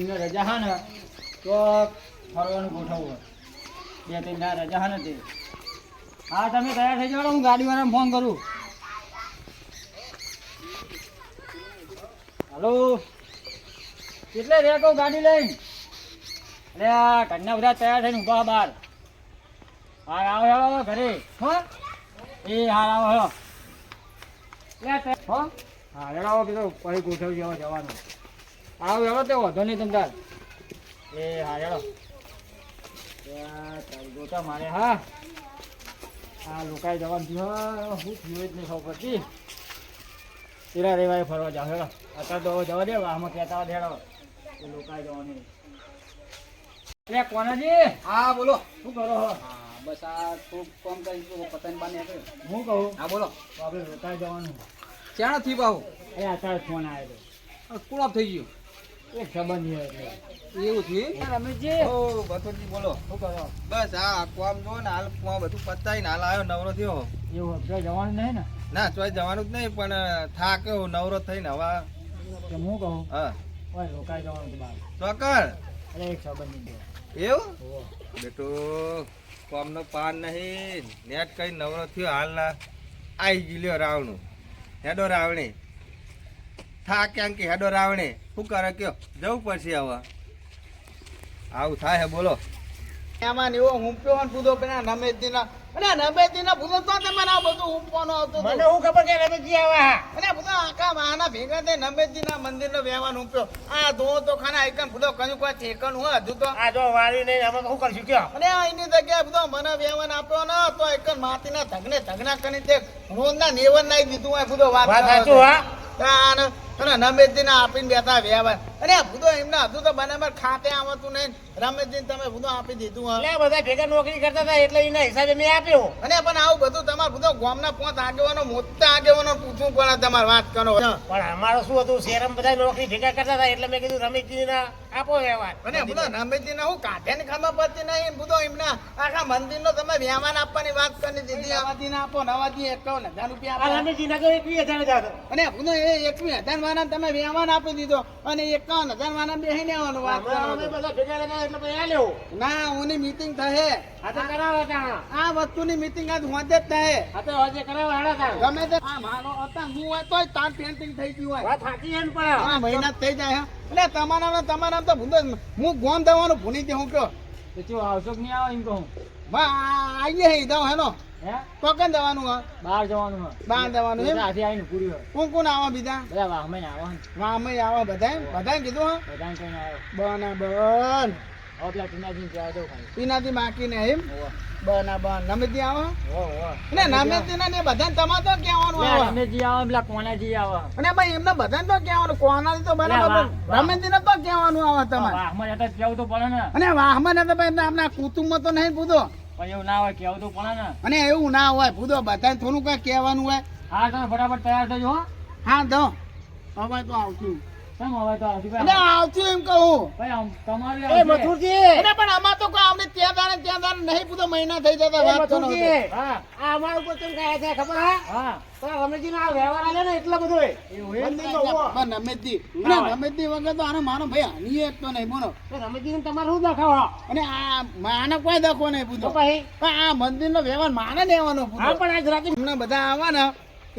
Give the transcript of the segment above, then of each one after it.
રજા હા ને તો ફરવાનું ગોઠવવું બે ત્રણ ના રજા હા નથી. હા તમે તૈયાર થઈ જાઓ, હું ગાડીવાળાને ફોન કરું. હલો, કેટલે રે કહું ગાડી લઈને? અરે ઘરના બધા તૈયાર થઈને ઊભા બહાર. હા આવો હેલો ઘરે હો. એ હા આવો હેલો હો. હા હેલો આવો કીધું પછી ગોઠવી જવા જવાનું. આવો હેલો તે વાંધો નહીં તમતાર. એ હા હેલો ગોતા મારે. હા હા લોકાઈ જવાનું થયું, શું થયું જ નહીં ખબર પડતી. તેરા રેવાય ફરવા જાવ હેલો. અત્યારે તો જવા દે આમાં કહેતા હોય હેલો એ લોકાઈ જવાની. એટલે કોનાજી? હા બોલો. શું કરો હો? હા બસ આ થોડુંક કામ કરી પતંગ બાંધી આપ્યો. હું કહું હા બોલો. તો આપણે લોકાઈ જવાનું. ક્યાં થી બાહુ? એ અત્યારે ફોન આવ્યો કોણ થઈ ગયું? હતો એક સંબંધી એટલે એવું થયું? રમેશજી ઓ બથોરજી બોલો. શું કરો? બસ આ કોમ જો ને હાલ કોમ બધું પતાઈને હાલ આવ્યો નવરો થયો. એવું અત્યારે જવાનું નહીં ને? ના ચોય જવાનું જ નહીં પણ થાક્યો નવરો થઈને હવે. કે હું કહું હા ઓય રોકાઈ જવાનું છે બહાર. ચોકર અરે એક સંબંધી એવું ઓહો. બેટો કોમનો પાન નહીં નેટ કઈ નવરો થયો હાલ ના આવી ગયો રાવણું હેડો રાવણે થા ક્યાં કે હેડો રાવણે શું કરે કયો જવું પડશે હવે આવું થાય હે બોલો એમાં એવો હુંપ્યો ને પૂદો પેલા નમેદીના અને નમેદીના પૂદો તો તમારે આ બધું હુંપવાનો આવતો મને હું ખબર કે રમેશજી આવા અને બધા આખા વાહના ભેગા થઈ નમેદીના મંદિરનો વ્યવહાર હુંપ્યો આ ધો તો ખાના એકન પૂદો કયું કોઈ ઠેકણ હોય હજુ તો આ જો વાળી નહીં અમે શું કરશું કયો? અને આ એની જગ્યાએ બધો મને વ્યવહાર આપ્યો ને તો એકન માટીના ધગના કરી તે રોજના નેવન નાઈ દીધું હોય બધો વાત સાચું હા. અને નમેશજી ને આપીને બેઠા વ્યવહાર અને બધો એમને હજુ તો બરાબર ખાતે આવતું નહીં રમેશજી તમે બધું આપી દીધું હા એટલે બધા ભેગા નોકરી કરતા હતા એટલે એના હિસાબે મેં આપ્યો. અને પણ આવું બધું તમારે બધો ગામના પોત આગેવાનો મોટા આગેવાનો પૂછવું પડે તમારે વાત કરો પણ અમારો શું હતું શહેરમાં બધા નોકરી ભેગા કરતા હતા એટલે મેં કીધું રમેશજી ના આપો વ્યવહાર. અને બધો રમેશજી ને હું કાઢે ને ખબર પડતી નહીં બધો એમના આખા મંદિર નો તમે વ્યવહાર આપવાની વાત કરી દીધી નવાજી ને આપો નવાજી 51,000 રૂપિયા આ આપો રમેશજી ના તો 21,000 જ હતો. અને બધો એ 21,000 વાળા તમે વ્યવહાર આપી દીધો અને 51,000 વાળા બેહીને આવવાનું વાત હમણાં અમે કરો બધા ભેગા કર્યા એટલે પછી આલ્યો. ના ઓની મીટિંગ થાય આ તો કરાવો તા. આ વસ્તુની મીટિંગ આજ હોજે જ થાય આ તો આજે કરાવો હાડા તા. ગમે તે આ મારો હતા હું હોય તોય તાર પેન્ટિંગ થઈ ગયું હોય વાત સાચી છે ને પણ આ મહિના જ થઈ જાય હે એટલે તમારા તો ભૂંડો હું ગોમ દવાનું ભૂલી જઉં કયો તો ચો આવશો કે નહીં આવો એમ કહું. આવીએ હે દઉં હેનો હે તો કેમ દવાનું હા બહાર જવાનું હોય. બહાર દવાનું એમ આથી આવીને પૂરી હોય. કોણ આવા બીજા બધા વાહમાં આવો ને વામે આવા બધા કીધું હા બધાને કહીને આવ્યો. બના બન હવે પેલા ટીનાજીને કહેવા દઉં ખાલી. પીનાથી માકીને એમ હોવે. બના બન નમેતી આવા હોવે, હોવે. અને નમેતી ને બધાને તમારે તો કહેવાનું પેલા આવે રમેશજી આવે પેલા કોનાજી આવે. અને ભાઈ એમને બધાને તો કહેવાનું કોનાથી તો બરાબર વાહ, વાહ. રમેશજીને તો કહેવાનું આવે તમારે વાહમાં જતા કેવું તો પડે ને. અને વાહમાં ને તો ભાઈ આપણા કુટુંબમાં તો નહીં પૂછો પણ એવું ના હોય કેવું તો પડે ને. અને એવું ના હોય પૂછો બધાને થોડું કઈ કહેવાનું હોય હા તમે ફટાફટ તૈયાર થજો હો. હા તો હવે તો આવશું કેમ હવે તો આવતી અને આવશું એમ કહું ભાઈ તમારી એ મથુરજી અને પણ આમાં તો કોઈ આપણે ત્યાં દાડે નહીં પૂછો મહિના થઈ જતા એ વાત કરો મથુરજી હા આ અમારું કોઈ કેમ કહે છે ખબર હા હા તો રમેશજી નો આ વ્યવહાર આલે ને એટલો બધો એવું એમ. પણ રમેશજી વગર તો આનો માનો ભાઈ હાની એક તો નહીં બોલો રમેશજી ને તમારે શું દેખાવો અને આ માને કોઈ દખો નહીં તો પૂછો પછી પણ આ મંદિરનો વ્યવહાર માને દેવાનો પૂછો હા પણ આજ રાતે એમને બધા આવવાના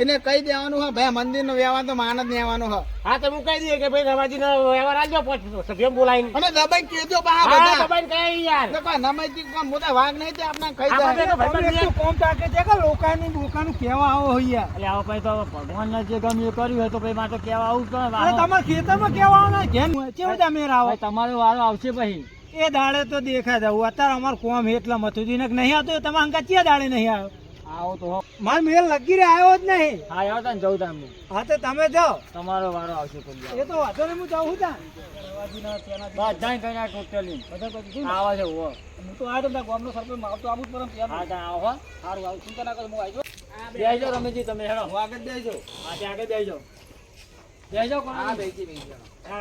એને કહી દેવાનું હોય ભાઈ મંદિરનો વ્યવહાર તો માન જ દેવાનો હોય હા તો હું કહી દઈએ કે ભાઈ રમેશજી નો વ્યવહાર આલજો સભ્ય બોલાવીને અને દબાઈ કેજો બા હા બધા દબાઈને કહે યાર તો કોઈ નમેજી કોમ મોટા વાઘ નહીં તે આપણા ખાઈ આપણે જાય તો ભાઈબંધ છીએ. કોમ તાકે છે કે લોકાનું કેવા આવો હોય એટલે આવો ભાઈ તો ભગવાનના જે ગમે એ કર્યું હોય તો ભાઈ મારે તો કેવા આવું જ પડે. તમારે ખેતરમાં કેવા આવવાના જેમ કેવું તમે રાવો ભાઈ તમારો વારો આવશે પછી. એ દાડે તો દેખાય જવું અત્યારે અમારે કોમ એટલા મથુજી ને નહીં આવતો તમે અંકા ચિયા દાડે નહીં આવ્યો આવો તો હો. મારે મેલ લગી રે આવ્યો જ નહીં હા આવતા ને જવું તમને હા તો તમે જાઓ તમારો વારો આવશે પછી. એ તો વાંધો નહીં હું જાઉં છું ત્યાં બધા કઈ ના ટોટલી આવે છે હો. હું તો આવ્યો તો ગામનો સરપંચ માવતો આવું જ પડે હા ત્યાં આવો હો. સારું આવું ચિંતા ના કરો હું આવી બેસજો રમેશજી તમે હેડો. હું આગળ દેજો હા ત્યાં આગળ બેસજો. બેસજો કોણ?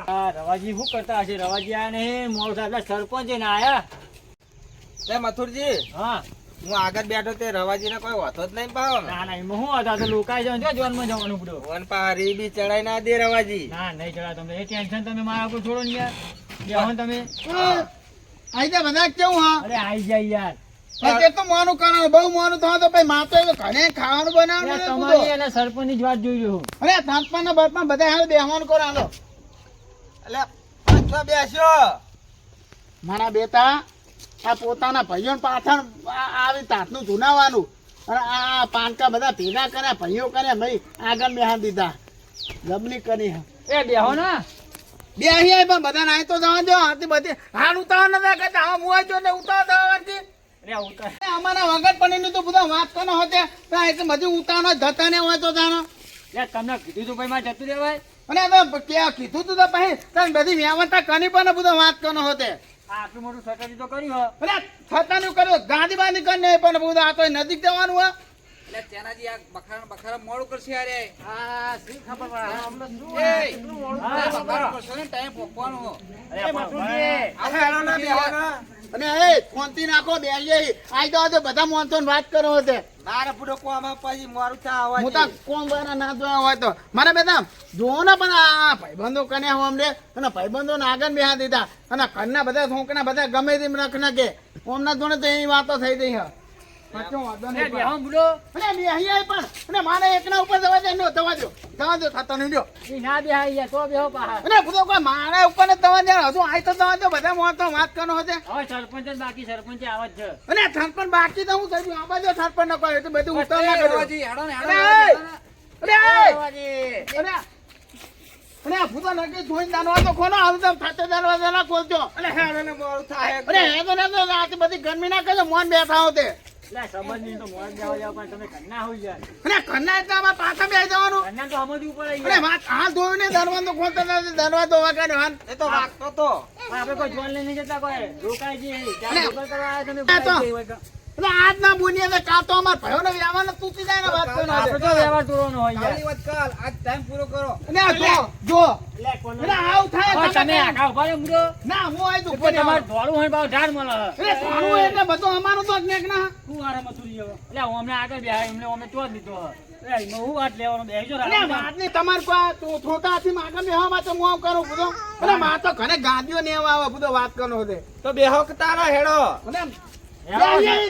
હા રવાજી શું કરતા હશે? રવાજી આયા ને મોડ સાહેબ સરપંચ ને આયા. એ મથુરજી હા હું આગળ બેઠો તે રવાજીને કોઈ વાતો જ નહીં પાવ ના ના એમાં શું હતા તો લોકાઈ જવાનું છે જોનમાં જવાનું પડ્યું. વન પા રીબી ચડાઈ ના દે રવાજી ના નહીં ચડા તમને એ ટેન્શન તમે મારા ઉપર છોડો ને યાર. બેહો તમે. આઈ જા બધા કેવું હા અરે આઈ જાય યાર. તે તો મોનું કરવાનું બહુ મોનું થવા તો ભાઈ માતો એ તો ઘરે ખાવાનું બનાવવાનું અરે ને તમારી બધું. અને સરપંચની જ વાત જોઈ રહ્યો છું. અરે થાંપમાં ને બરપમાં બધા હાલ બેહવાનું કરો હાલો. એટલે પાંચમાં બેસ્યો મારા બેટા આ પોતાના ભાઈઓ પાછળ આવી તાતનું ધુનાવાનું અને આ પાનકા બધા ભેગા કર્યા ભાઈઓ કર્યા ભાઈ આગળ બેહાર દીધા જબલી કરી એ બેહો ને. બે અહીં પણ બધા નાય તો જવા દો આથી બધી હાલ ઉતાવળ નતા કરતા હા મુઆ જો ને ઉતાવળ થવાથી અરે ઉતાર. અમારા વગર પણ તો બધા વાત કરનો હોતે એટલે બધી ઉતાવળ ધતા ને હોય તો જાણો લે તમને કીધું તું ભાઈ માં જતું રહેવાય. અને હવે કીધું તું તો પછી તમે બધી વ્યવસ્થા કરી પણ બધો વાત કરનો હોતે આ આટલું મોટું સટરી તો કર્યું હો. અરે છતાનું કર્યો ગાંધી બાંધી કરી નહીં પણ બધું આ તો નજીક જવાનું હોય એટલે તેનાજી આ બખારા મોડું કરશે યાર આ શી ખબર પડે. અમને શું એ એટલું મોડું થાય બગાડો. કરશે ને ટાઈમ પોકવાનો અરે મથુરજી. હવે હેડો ને બેહવાના અને એ ફોનથી નાખો બે આઈ તો બધા મોનતો વાત કરો હોતે મારે પૂરો કોમાં પછી મારું ચા આવવા હું તો કોમ બના ના જોયા હોય તો મારા બેટા જોવો ને પણ આ ભાઈબંધો કને હું અમને અને ભાઈબંધો ને આગળ બેહા દીધા અને ઘરના બધા છોકરા બધા ગમે તેમ રખ નાખે ઓમના જોડે તો એની વાતો થઈ ગઈ હા પાછો વાંધો અરે નહીં બેહો બુડો. અને બે અહીંયા પણ અને મારે એકના ઉપર જવા દે નો જવા દો થતો નહીં દો ઈ ના બેહાઈ ગયા તો બેહો પાહા. અને બધો કોઈ મારા ઉપર ને જવા દે હજુ આઈ તો જવા દો બધા મોતો વાત કરો હશે હવે સરપંચ જ બાકી સરપંચ આવા જ છે. અને થરપણ બાકી તો હું થઈ આ બાજુ થરપણ ન કહ્યું તો બધું ઉતાર ના કર્યો હેડો ને અરે અરે અરે આ ભૂતો નક્કી જોઈને દાનવા તો ખોલો આવું તો ખાતે દરવાજા ના ખોલજો એટલે હેડો ને મોડું થાય અરે હે તો રાતે બધી ગરમી ના કરે મોન બેઠા હોતે લે સંબંધી તો મોજ દેવા જાવ પણ તમે ઘરના હોઈ જાય. અને ઘરના એટલે આમાં પાછા બે જવાનું ઘરના તો સમજવું પડે અરે યાર. વાત હાથ ધોયું ને દરવાજો ખોલતા નથી દરવાજો વાગ્યા હાથ એ તો વાગતો તો પણ આપણે કોઈ જોન લઈને જતા કોઈ રોકાય છે ત્યાં અરે, રોકડ કરવા આવ્યા તમે આ તો- બોલાઈ ગઈ હોય કે. એટલે આજ ના બોલીએ તો કાં તો અમાર ભાઈઓને વ્યવહાર તૂટી જાય ને વાત કરવાનો આપણે તો વ્યવહાર તોડવાનો હોય યાર. કાલની વાત કાલ આજ ટાઈમ પૂરો કરો અને આ જો લે કોનો- એટલે આવું થાય હવે તમે તમે આખા ઉભા રહો બુડો. ના હું આઈ તું એટલે તમારે દોડવું હોય ને પાછું ઢાળ મળે. એટલે સારું એટલે બધું અમારું તો જ નેક ના શું હારે મથુરી હવે? એટલે હું અમને આગળ બેહાય એમને અમે ચોર લીધો હવે. એટલે એમાં હું વાત લેવાનો બેસજો અને રાખો. વાત ની તમાર કોઈ થોતા હાથી માગમ બેહવામાં તો હું આમ કરું બધો અને માં તો ઘરે ગાંધીઓ ને એવા આવે બધો વાત કરનો હોતે તો બેહો કે તારા હેડો અને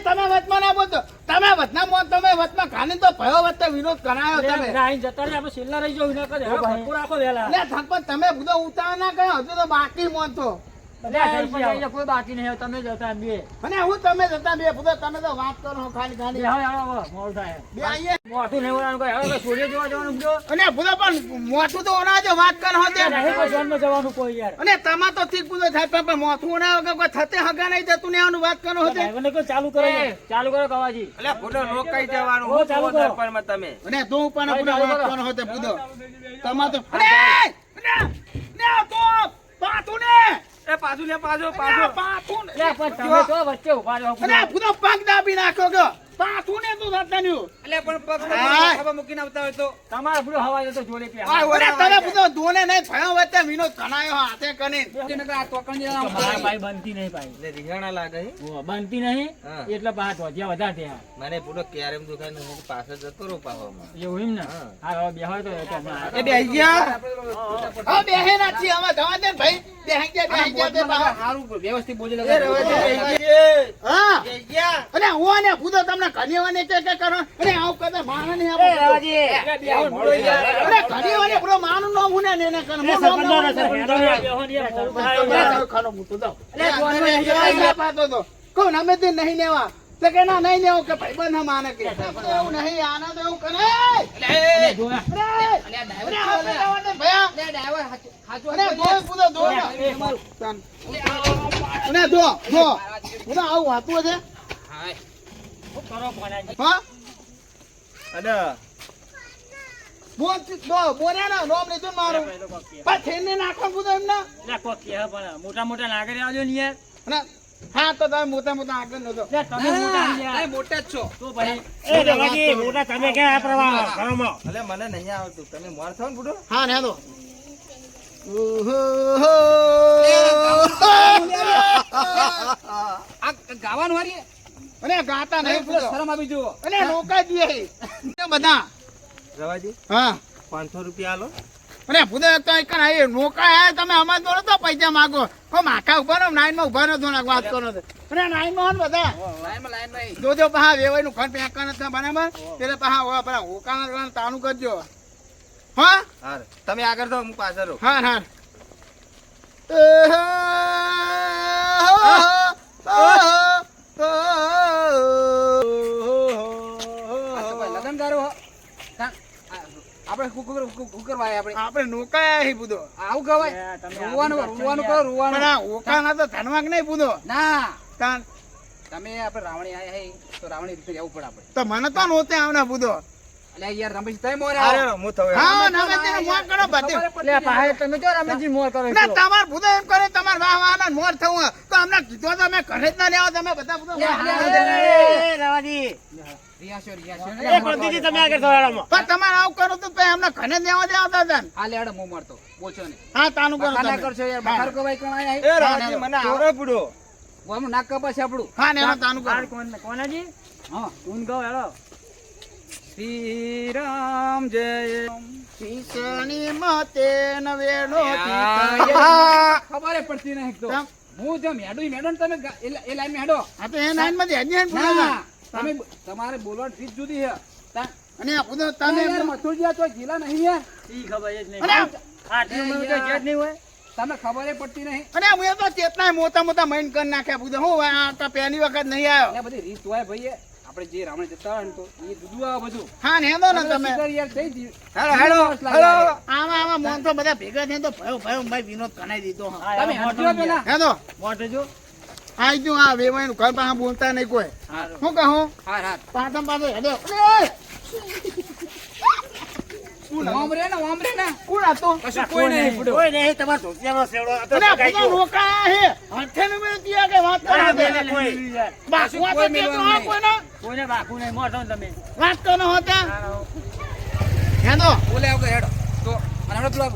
તમે વચમાં ના બોલતો તમે વચના મોન તમે વચમાં ખાલી તો ભયો વચ્ચે વિરોધ કરાયો તમે એટલે અહીં જતા રહે, આપણે છેલ્લા રહી જાવ વિના કરે. હવે ભરપૂર રાખો વહેલા. એટલે થપ્પડ તમે બધો ઉતાવળ ના કર્યો હજુ તો બાકી મોન તો એટલે આ સરપંચ આવી જાય, કોઈ બાકી નહીં. હવે તમે જતા બે. અને હું તમે જતા બે બધો તમે તો વાત કરો ખાલી બે ખાલી હવે હવે મોડું થાય. બે આઈએ મોઢું નહીં વળવાનું કોઈ. હવે કોઈ સૂર્ય જોવા જવાનું બુડો. અને બધો પણ મોટું તો ઓના જો વાત કરો હોતે નહીં કોઈ જોનમાં જવાનું કોઈ યાર. અને તમાર તો ઠીક બધો થાય પણ મોથું ના વગર કોઈ થતે હગા નહીં જતું ને આનું વાત કરો હોતે ડ્રાઈવરને કહો ચાલુ કરો ને. ચાલુ કરો કવાજી. એટલે ફોટો રોકાઈ જવાનું ઓ, ચાલુ કરો. દર્પણમાં તમે અને તો ઉપર ભાઈ, બધો ચાલુ વાત કરો. કરો હોતે બધો તમાર તો અરે ને તો પાતું ને એ પાછું લે પાછો પાતું ને લે પણ તમે તો વચ્ચે ઉભા રહો બુડો. અરે બધો પગ દાબી નાખો કે પાતું ને તું થતા નહીં એટલે પણ પગ હા. ખબર મૂકીને આવતા હોય તો તમારા બુડો હવા તો જોડે પે. અરે તમે બધો ધોને નહીં ભયો વચ્ચે વિનોદ કનાયો હાથે કની આ તોકણ મારા ભાઈ બનતી નહીં ભાઈ. એટલે રીંગણા લાગે હે? ઓ, બનતી નહીં હા. એટલે પાછા ધોતિયા વધારે થયા. મને પૂરો ક્યારેમ દુખાય ને હું પાછળ જતો રહું પાવામાં એવું એમ ને હા. હા હવે બેહાય તો હમણાં એ બેહી ગયા હા બેહે નાથી હવે જવા દે ભાઈ બેહી ગયા તે બા સારું વ્યવસ્થિત બોલી એ રવા દે, બેહી ગયા હા બેહી ગયા અને હું ને પૂછો તમને ઘણીવાને કે કરો અને આવું કદે માણસ નહીં આપો અરે ઘણીવાને પૂરો માનું નો હું ને એને કર હું નો ખાનો મૂતો દો એટલે પાતો તો કોણ અમે તે નહીં લેવા તો કે ના નહીં લેવો કે ભાઈ બંધ માને કે એવું નહીં આના તો એવું કરે અરે ભયા અને દો પૂરો દો અને દો પૂરો આવું વાતું છે હા અને બોલ્યા ના નોમ લીધું મારું પણ થઈને નાખો પૂરો એમને મોટા મોટા નાગર આવજો ને યાર. અને હા તો તમે મોટા મોટા આગળ નતો લે, તમે મોટા ને યાર. મોટા જ છો તો ભાઈ એટલે મને નહીં આવતું તમે મોર છો ને બુડો હા ને તો આ ગાવાનું વારી અને ગાતા નહીં પૂરો શરમ આવી જુઓ અને રોકા દે બધા રવાજી હા 500 રૂપિયા આલો અને ભૂદો તો એક આ નોકા આયા તમે અમાર જોડે તો પૈસા માંગો કો માખા ઉભા રહો નાઈનમાં ઉભા રહો થોડાક વાત કરો છો અને નાઈનમાં હો બધા જોજો પા વેવાઈ નું ઘર પેકા નથી બરાબર એટલે પા પેલા હોકાના તાનું કરજો હા હા તમે આગળ તો હું પાછળ રહું હા હા લગન ગારો આપણે કુકરવાય આપણે આપણે નોકાયા હી બુધો આવું કહેવાય રોવાનું રોવાનું કરો રોવાનું પણ આ ઓકાના તો ધનવાક નહીં બુધો ના તાન તમે આપણે રાવણી આયા હે તો રાવણી રીતે જવું પડે આપણે તો મને તો નહોતે આવના બુધો એટલે યાર રમેશ તઈ મોરે અરે આવો હું થયો હા નમેજીને મોર કરો બધી લે પાહે તમે જો રમેશજી મોર કરો ના તમાર બુધો એમ કરે તમાર વાહ વાહ ના મોર થવું તો અમને કીધો તો અમે ઘરે જ ના લેવા તમે બધા બુધો રવાજી રિયાશો એક દીદી તમે આગળ થોડામાં પણ તમારે આવું કરો તો પછી અમને ઘરે જ લેવા દેવા હતા આ લેડો મો મારતો બોલશો ને હા તાનું કરો ખાના તમે કરશો યાર બહાર કવાય કોણ આયા એ રાજી મને આવડે પડો ગોમ નાક કપાશે આપણું હા ને એમાં તાનું કરો કોનાજી હા ઊન ગો હેડો શ્રી રામ જય શીશની મતે નવેડો ખબર પડતી નહીં તો તમ? હું જો મેડું મેડન તમે એ લાઈન મેડો આ તો એ નાઈન માંથી હજી હેન ના તમે તમારે બોલવાની રીત જુદી છે અને આ બુધો તમે તમે યાર મથુરજીયા તો જીલા નહીં યાર ઈ ખબર જ નહીં અને આટલી ઉંમર તો જે જ નહીં હોય તમને ખબર પડતી નહીં અને હું તો ચેતના મોટા મોટા મૈન કરી નાખ્યા બુધો હું આ તો પહેલી વખત નહીં આવ્યો આ બધી રીત હોય ભાઈ આપણે જે રાવણ જતા હોય ને તો એ જુદું આવે બધું હા ને હેદો ને તમે શિકાર યાર થઈ ગયું. હેલો હેલો હેલો આમાં મોન તો બધા ભેગા થઈને તો ભયો ભયો ભાઈ વિનોદ કનાઈ દીધો હા તમે હટજો પેલા હેદો મોટો જો આઈ જો આ વેવાઈ નું ઘર પાસે બોલતા નહીં કોઈ શું કહું હાર હાર પાછમ પાછો હેડો ઓમ રે ને કોણ હતો કશું કોઈ નહીં પડ્યો. કોઈ નહીં તમાર ધોતિયાનો સેવડો હતો અને આ બધા રોકાયા હે હાથે ને મેં કીયા કે વાત કરો ના, બે ના, કોઈ. બાકુ કોઈ કોઈ મેળવાનું નહીં. કોઈને કોઈને બાકુ નહીં મોટો ને તમે વાત તો ન હોતા હેદો બોલે આવતો હેડો તો અને હમણાં પેલો